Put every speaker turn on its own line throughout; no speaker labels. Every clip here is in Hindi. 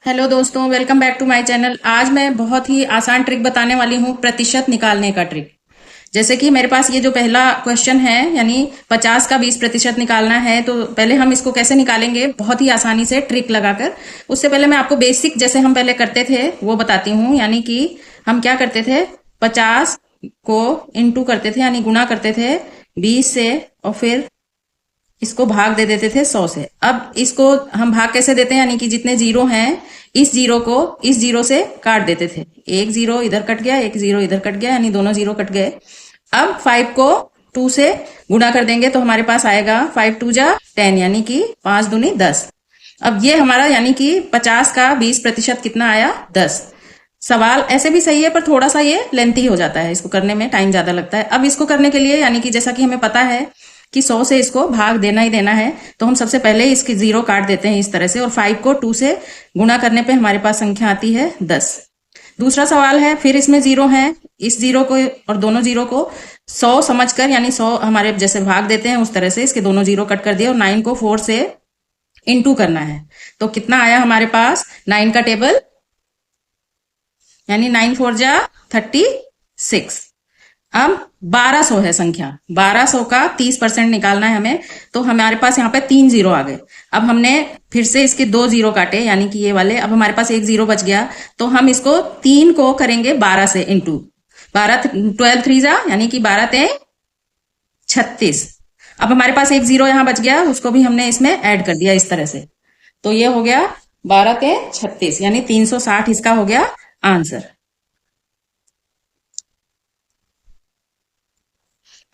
हेलो दोस्तों, welcome back to my channel. आज मैं बहुत ही आसान ट्रिक बताने वाली हूँ, प्रतिशत निकालने का ट्रिक। जैसे कि मेरे पास ये जो पहला क्वेश्चन है, यानी 50 का 20% निकालना है, तो पहले हम इसको कैसे निकालेंगे बहुत ही आसानी से ट्रिक लगाकर। उससे पहले मैं आपको बेसिक जैसे हम पहले करते थे वो बताती हूँ। यानी कि हम क्या करते थे, 50 को इंटू करते थे, यानी गुणा करते थे 20 से, और फिर इसको भाग दे देते थे 100 से। अब इसको हम भाग कैसे देते हैं, यानी कि जितने जीरो हैं इस जीरो को इस जीरो से काट देते थे। एक जीरो इधर कट गया, एक जीरो इधर कट गया, यानी दोनों जीरो कट गए। अब 5 को 2 से गुणा कर देंगे तो हमारे पास आएगा 5 2 जा 10, यानी कि 5 दूनी 10। अब ये हमारा यानी कि 50 का 20% कितना आया, 10। सवाल ऐसे भी सही है पर थोड़ा सा ये लेंथी हो जाता है, इसको करने में टाइम ज्यादा लगता है। अब इसको करने के लिए यानी कि जैसा कि हमें पता है कि 100 से इसको भाग देना ही देना है, तो हम सबसे पहले इसकी जीरो काट देते हैं इस तरह से, और 5 को 2 से गुणा करने पे हमारे पास संख्या आती है 10। दूसरा सवाल है, फिर इसमें जीरो है, इस जीरो को और दोनों जीरो को 100 समझकर, यानी 100 हमारे जैसे भाग देते हैं उस तरह से इसके दोनों जीरो कट कर दिए, और 9 को 4 से इंटू करना है। तो कितना आया हमारे पास 9 का टेबल, यानी 9 4 जा 36। अब 1200 है संख्या, 1200 का 30% निकालना है हमें, तो हमारे पास यहाँ पे 3 जीरो आ गए। अब हमने फिर से इसके 2 जीरो काटे, यानी कि ये वाले। अब हमारे पास 1 जीरो बच गया, तो हम इसको 3 को करेंगे 12 से इंटू 12, 12 3 जा, यानी कि 12 ते 36। अब हमारे पास 1 जीरो यहाँ बच गया, उसको भी हमने इसमें ऐड कर दिया इस तरह से। तो ये हो गया 12 ते 36, यानी 360 इसका हो गया आंसर।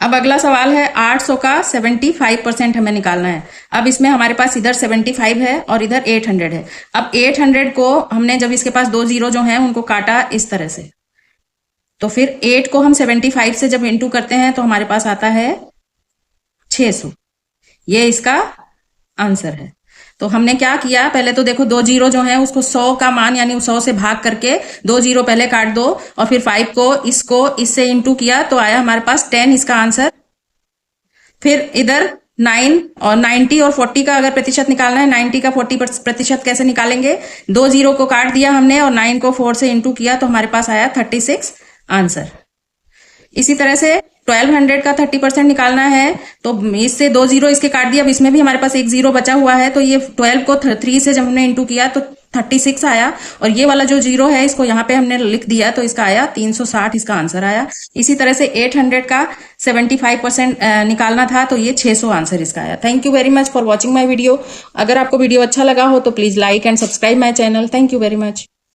अब अगला सवाल है, 800 का 75% हमें निकालना है। अब इसमें हमारे पास इधर 75 है और इधर 800 है। अब 800 को हमने जब इसके पास 2 जीरो जो हैं उनको काटा इस तरह से, तो फिर 8 को हम 75 से जब इंटू करते हैं तो हमारे पास आता है 600। ये इसका आंसर है। तो हमने क्या किया, पहले तो देखो 2 जीरो जो है उसको 100 का मान यानी 100 से भाग करके 2 जीरो पहले काट दो, और फिर 5 को इसको इससे इंटू किया तो आया हमारे पास 10 इसका आंसर। फिर इधर 9 और 90 और 40 का अगर प्रतिशत निकालना है, 90 का 40% कैसे निकालेंगे, 2 जीरो को काट दिया हमने और 9 को 4 से इंटू किया तो हमारे पास आया 36 आंसर। इसी तरह से 1200 का 30% निकालना है, तो इससे 2 जीरो इसके काट दिया, अब इसमें भी हमारे पास 1 जीरो बचा हुआ है, तो ये 12 को 3 से जब हमने इंटू किया तो 36 आया, और ये वाला जो जीरो है इसको यहाँ पे हमने लिख दिया तो इसका आया 360, इसका आंसर आया। इसी तरह से 800 का 75% निकालना था, तो ये 600 आंसर इसका आया। Thank you very much for watching my video. अगर आपको वीडियो अच्छा लगा हो तो please like and subscribe my channel. Thank you very much.